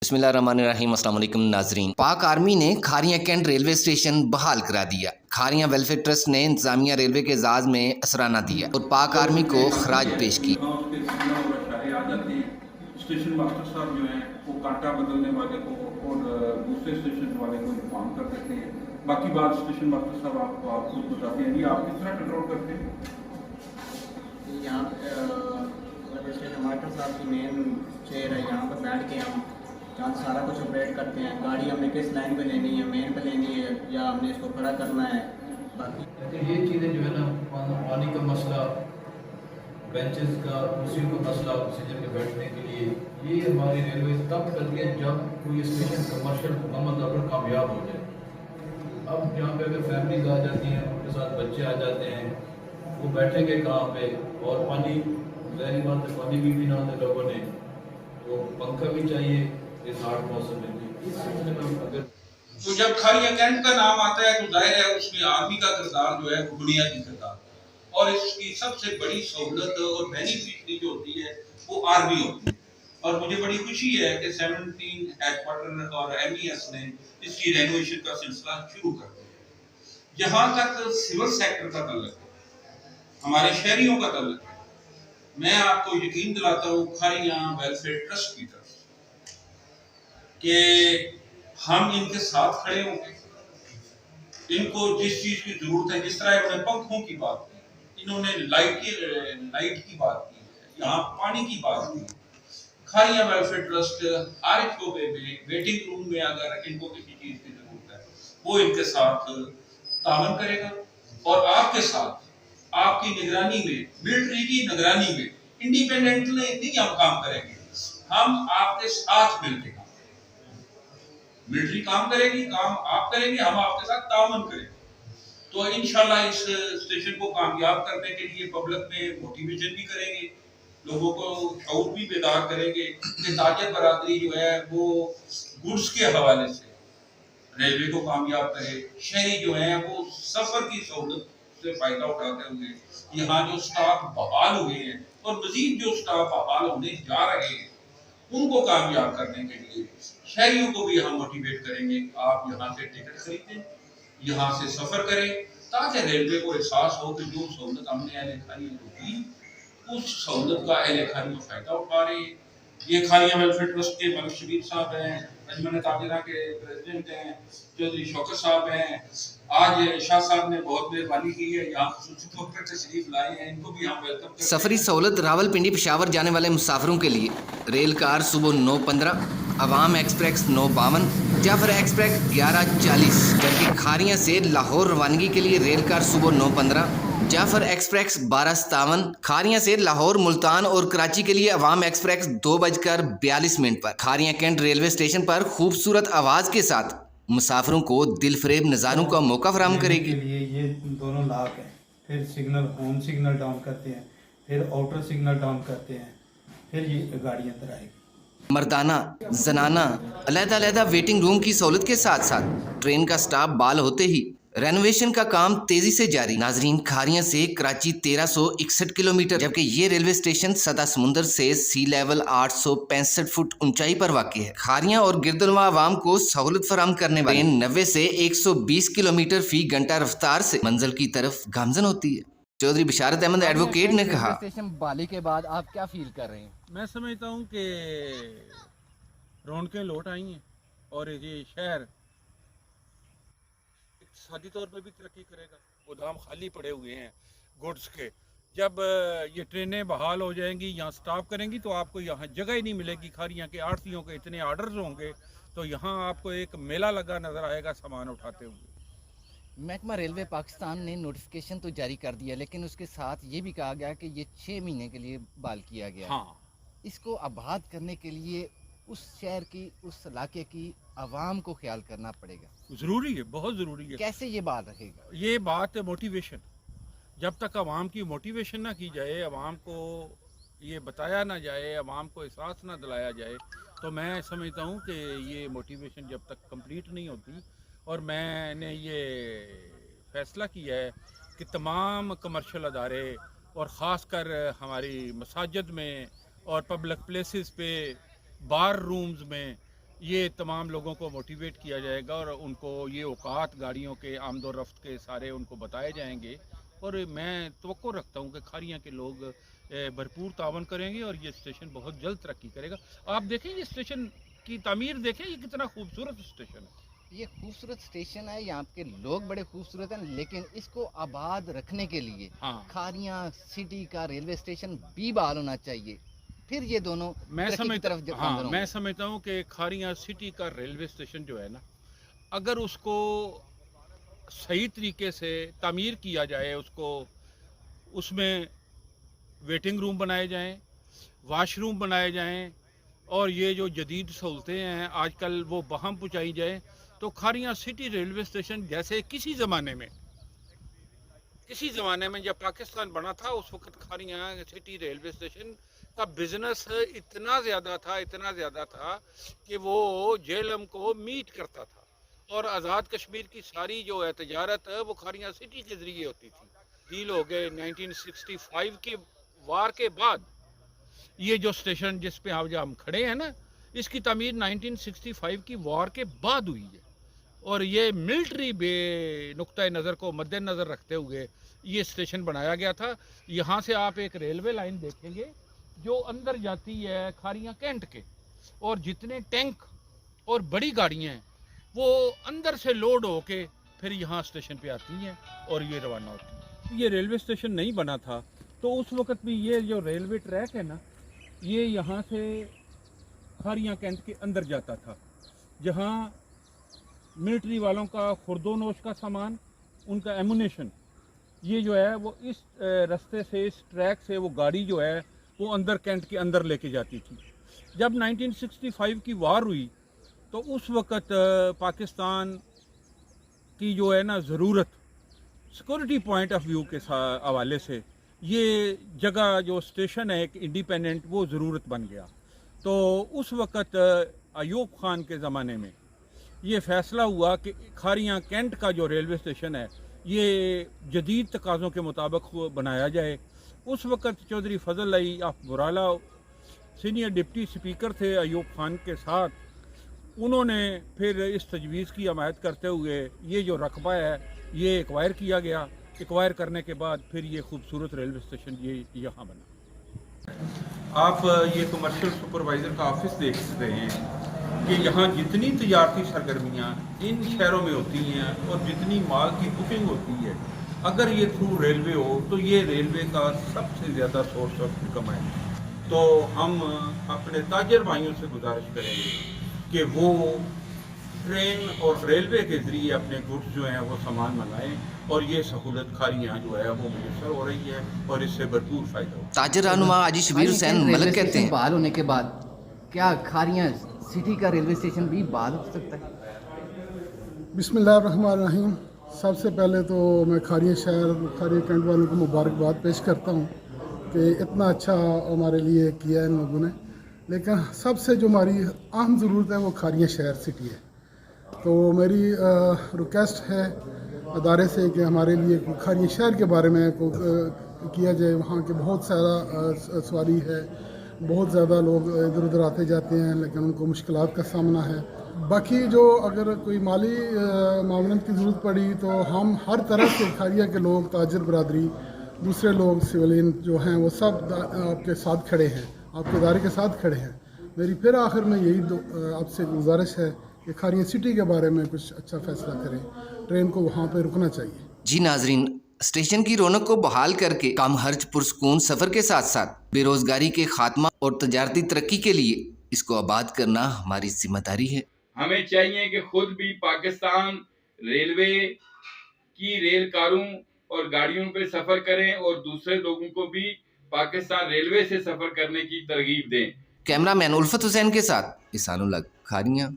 बिस्मिल्लाहिर्रहमानिर्रहीम। अस्सलाम वालेकुम नाजरीन। पाक आर्मी ने खारियां कैंट रेलवे स्टेशन बहाल करा दिया। खारियां वेलफेयर ट्रस्ट ने इंतजामिया रेलवे के एजाज में असराना दिया और पाक आर्मी को खराज पेश की। स्टेशन मास्टर साहब जो हैं वो कांटा बदलने वाले को और दूसरे स्टेशन वाले को इन्फॉर्म कर देते हैं। बाकी बात स्टेशन मास्टर साहब आप खुद बताते हैं। आप किस तरह कंट्रोल करते हैं? यहाँ स्टेशन मास्टर साहब की मेन चेयर है, यहाँ पर बैठ के हम यहाँ सारा कुछ ऑपरेट करते हैं। गाड़ी हमने किस लाइन पे लेनी है, मेन पे लेनी है या हमने इसको खड़ा करना है। बाकी ये चीज़ें जो है ना, पानी का मसला, बेंचेस का, कुर्सियों का मसला, पैसेंजर के बैठने के लिए, ये हमारी रेलवे तब करती है जब कोई स्टेशन कमर्शियल मुकम्मल तौर पर कामयाब हो जाए। अब यहाँ पे अगर फैमिलीज आ जाती हैं, उनके साथ बच्चे आ जाते हैं, वो बैठेंगे कहाँ पे, और पानी ज़ाहिर बात है पानी भी पीना होता है लोगों ने, तो पंखा भी चाहिए इस हार्ड मौसम में भी। इस सिलसिले में अगर तो जब खारियां कैंट का नाम आता है तो जाहिर है उसमें आर्मी का किरदार जो है वो बुनियादी किरदार, और इसकी सबसे बड़ी सहूलत और बेनिफिशरी जो होती है वो आर्मी होती है। और मुझे बड़ी खुशी है कि 17 हेडक्वार्टर और एमईएस ने इसकी रेनोवेशन का सिलसिला शुरू कर दिया। जहाँ तक सिविल सेक्टर का तल्लुक है, हमारे शहरियों का तल्लुक है, मैं आपको यकीन दिलाता हूँ खारियां वेलफेयर ट्रस्ट की तरफ कि हम इनके साथ खड़े होंगे। इनको जिस चीज की जरूरत है, जिस तरह इन्होंने पंखों की बात की, इन्होंने लाइट की बात की, यहाँ पानी की बात की, खारियां वेलफेयर ट्रस्ट हर एक शोबे में, वेटिंग रूम में अगर इनको किसी चीज की जरूरत है वो इनके साथ तावन करेगा। और आपके साथ आपकी निगरानी में, मिलिट्री की निगरानी में इंडिपेंडेंटली नहीं हम काम करेंगे, हम आपके साथ मिलकर काम करेंगे। मिलिट्री काम करेगी, काम आप करेंगे, हम आपके साथ तावन करेंगे। तो इंशाल्लाह इस स्टेशन को कामयाब करने के लिए पब्लिक में मोटिवेशन भी करेंगे, लोगों को शऊर भी बेदार करेंगे कि ताजिर बरादरी जो है वो गुड्स के हवाले से रेलवे को कामयाब करे। शहरी जो है वो सफर की सहूलत से फायदा उठाते हुए यहाँ जो स्टाफ बहाल हुए हैं और मजीद जो स्टाफ बहाल होने जा रहे हैं उनको कामयाब करने के लिए शहरियों को भी हम मोटिवेट करेंगे। आप यहाँ से टिकट खरीदें, यहाँ से सफर करें, ताकि रेलवे को एहसास हो कि जो सहूलत हमने अहले खानियों को दी उस सहूलत का अहले खानियों फायदा उठा रहे हैं। ये खारियां वेलफेयर ट्रस्ट के मलिक शरीफ साहब हैं, अंजुमन ताजिरा के प्रेसिडेंट हैं, चौधरी शौकत साहब हैं। आज शाह साहब ने बहुत मेहरबानी की है, यहाँ खुसूसी तौर पर तशरीफ लाए हैं, इनको भी हम वेलकम करते हैं। सफरी सहूलत रावलपिंडी पेशावर जाने वाले मुसाफिरों के लिए रेल कार सुबह 9:15, अवाम एक्सप्रेस 9:52, जाफर एक्सप्रेस 11:40, जबकि खारियां से लाहौर रवानगी के लिए रेल कार सुबह 9:15, जाफर एक्सप्रेस 12:57, खारियां से लाहौर, मुल्तान और कराची के लिए अवाम एक्सप्रेस 2:42 पर। खारियां कैंट रेलवे स्टेशन पर खूबसूरत आवाज के साथ मुसाफिरों को दिलफरेब नज़ारों का मौका फराहम करेगी। के लिए ये दोनों लाख हैं, फिर सिग्नल, होम सिग्नल डाउन करते हैं, फिर आउटर सिग्नल डाउन करते हैं, फिर ये गाड़ी अंदर आएगी। मर्दाना, जनाना, अलग-अलग वेटिंग रूम की सहूलत के साथ साथ ट्रेन का स्टाफ बाल होते ही रेनोवेशन का काम तेजी से जारी। नाजरीन, खारियां से कराची 1361 किलोमीटर, जबकि ये रेलवे स्टेशन सतह समुंदर से सी लेवल 865 फुट ऊंचाई पर वाक़ है। खारियां और गिरदलवा आवाम को सहूलत फराहम करने वाली ट्रेन 90 से 120 किलोमीटर फी घंटा रफ्तार से मंजिल की तरफ गामजन होती है। चौधरी बिशारत अहमद एडवोकेट ने कहा, स्टेशन बाली के बाद आप क्या फील कर रहे हैं? मैं समझता हूँ कि रौनकें लौट आई हैं और ये शहर इक़्तिसादी तौर पर भी तरक्की करेगा। गोदाम खाली पड़े हुए हैं गुड्स के, जब ये ट्रेनें बहाल हो जाएंगी, यहाँ स्टॉप करेंगी तो आपको यहाँ जगह ही नहीं मिलेगी। खारियाँ के आड़तियों के इतने आर्डर्स होंगे तो यहाँ आपको एक मेला लगा नज़र आएगा सामान उठाते हुए। महकमा रेलवे पाकिस्तान ने नोटिफिकेशन तो जारी कर दिया, लेकिन उसके साथ ये भी कहा गया कि ये 6 महीने के लिए बहाल किया गया। हाँ, इसको आबाद करने के लिए उस शहर की, उस इलाके की आवाम को ख्याल करना पड़ेगा। ज़रूरी है, बहुत ज़रूरी है। कैसे ये बात रखेगा? ये बात है मोटिवेशन। जब तक आवाम की मोटिवेशन ना की जाए, आवाम को ये बताया ना जाए, आवाम को एहसास ना दिलाया जाए, तो मैं समझता हूँ कि ये मोटिवेशन जब तक कंप्लीट नहीं होती। और मैंने ये फ़ैसला किया है कि तमाम कमर्शियल अदारे और ख़ासकर हमारी मसाजिद में और पब्लिक प्लेसेस पे, बार रूम्स में ये तमाम लोगों को मोटिवेट किया जाएगा और उनको ये औकात गाड़ियों के आमद और रफ्त के सारे उनको बताए जाएंगे। और मैं तवक्को रखता हूँ कि खारियाँ के लोग भरपूर तावन करेंगे और ये स्टेशन बहुत जल्द तरक्की करेगा। आप देखें ये स्टेशन की तामीर देखें, ये कितना खूबसूरत स्टेशन है। ये खूबसूरत स्टेशन है, यहाँ के लोग बड़े खूबसूरत हैं, लेकिन इसको आबाद रखने के लिए हाँ, खारियाँ सिटी का रेलवे स्टेशन भी बहाल होना चाहिए, फिर ये दोनों मैं तरक्की की तरफ समझता गामजन हाँ मैं होंगे। समझता हूँ कि खारियाँ सिटी का रेलवे स्टेशन जो है ना, अगर उसको सही तरीके से तामीर किया जाए, उसको उसमें वेटिंग रूम बनाए जाएं, वाशरूम बनाए जाएं और ये जो जदीद सहूलतें हैं आजकल वो बहम पहुँचाई जाए, तो खारियाँ सिटी रेलवे स्टेशन जैसे किसी ज़माने में जब पाकिस्तान बना था उस वक्त खारियाँ सिटी रेलवे स्टेशन का बिजनेस इतना ज़्यादा था कि वो जेलम को मीट करता था और आज़ाद कश्मीर की सारी जो है तजारत वो खारियाँ सिटी के ज़रिए होती थी। डील हो गए 1965 की वार के बाद। ये जो स्टेशन जिस पे आज हम खड़े हैं ना, इसकी तामीर 1965 की वार के बाद हुई है और ये मिलिट्री बे नुक्ता नज़र को मद्देनज़र रखते हुए ये स्टेशन बनाया गया था। यहाँ से आप एक रेलवे लाइन देखेंगे जो अंदर जाती है खारियाँ कैंट के, और जितने टैंक और बड़ी गाड़ियाँ हैं वो अंदर से लोड होके फिर यहाँ स्टेशन पे आती हैं और ये रवाना होती हैं। ये रेलवे स्टेशन नहीं बना था तो उस वक्त भी ये जो रेलवे ट्रैक है ना, ये यहाँ से खारियाँ कैंट के अंदर जाता था, जहाँ मिलिट्री वालों का खुर्दोनोश का सामान, उनका एमुनेशन, ये जो है वो इस रास्ते से, इस ट्रैक से वो गाड़ी जो है वो अंदर कैंट के अंदर लेके जाती थी। जब 1965 की वार हुई तो उस वक्त पाकिस्तान की जो है ना ज़रूरत सिक्योरिटी पॉइंट ऑफ व्यू के हवाले से ये जगह जो स्टेशन है एक इंडिपेंडेंट, वो ज़रूरत बन गया। तो उस वक्त अयूब खान के ज़माने में ये फ़ैसला हुआ कि खारियाँ कैंट का जो रेलवे स्टेशन है ये जदीद तकाज़ों के मुताबिक बनाया जाए। उस वक्त Chaudhry Fazal Ali of Burala senior deputy speaker थे अयूब खान के साथ, उन्होंने फिर इस तजवीज़ की हमायत करते हुए ये जो रकबा है ये एक्वायर किया गया। एक्वायर करने के बाद फिर ये खूबसूरत रेलवे स्टेशन ये यहाँ बना। आप ये कमर्शियल सुपरवाइज़र का ऑफिस देख सकते हैं कि यहाँ जितनी तजारती सरगर्मियाँ इन शहरों में होती हैं और जितनी माल की बुकिंग होती है, अगर ये थ्रू रेलवे हो तो ये रेलवे का सबसे ज़्यादा सोर्स ऑफ इनकम है। तो हम अपने ताजर भाइयों से गुजारिश करेंगे कि वो ट्रेन और रेलवे के ज़रिए अपने गुड्स जो हैं वो सामान मंगाएं और ये सहूलत खारियाँ जो है वो मुयसर हो रही है और इससे भरपूर फ़ायदा हो। ताजर रहनुमा हाजी शबीर हुसैन मलक कहते हैं, बहाल होने के बाद क्या खारियाँ सिटी का रेलवे स्टेशन भी बहाल हो सकता है? बिस्मिल्लाहिर्रहमानिर्रहीम। सबसे पहले तो मैं खारिया शहर, खारिया कैंट वालों को मुबारकबाद पेश करता हूँ कि इतना अच्छा हमारे लिए किया है इन लोगों ने। लेकिन सबसे जो हमारी अहम ज़रूरत है वो खारिया शहर सिटी है। तो मेरी रिक्वेस्ट है अदारे से कि हमारे लिए खारिया शहर के बारे में किया जाए। वहाँ के बहुत सारा सवारी है, बहुत ज़्यादा लोग इधर उधर आते जाते हैं, लेकिन उनको मुश्किलात का सामना है। बाकी जो अगर कोई माली मामलात की ज़रूरत पड़ी तो हम हर तरह से खारिया के लोग, ताजर बरादरी, दूसरे लोग, सिविलियन जो हैं वो सब आपके साथ खड़े हैं, आपके इदारे के साथ खड़े हैं। मेरी फिर आखिर में यही आपसे गुजारिश है कि खारिया सिटी के बारे में कुछ अच्छा फैसला करें। ट्रेन को वहाँ पर रुकना चाहिए। जी नाजरीन, स्टेशन की रौनक को बहाल करके कम खर्च पुरसकून सफ़र के साथ साथ बेरोजगारी के खात्मा और तजारती तरक्की के लिए इसको आबाद करना हमारी जिम्मेदारी है। हमें चाहिए कि खुद भी पाकिस्तान रेलवे की रेल कारों और गाड़ियों पे सफ़र करें और दूसरे लोगों को भी पाकिस्तान रेलवे से सफ़र करने की तरगीब दें। कैमरामैन उल्फत हुसैन के साथ इसानुल हक, खारियाँ।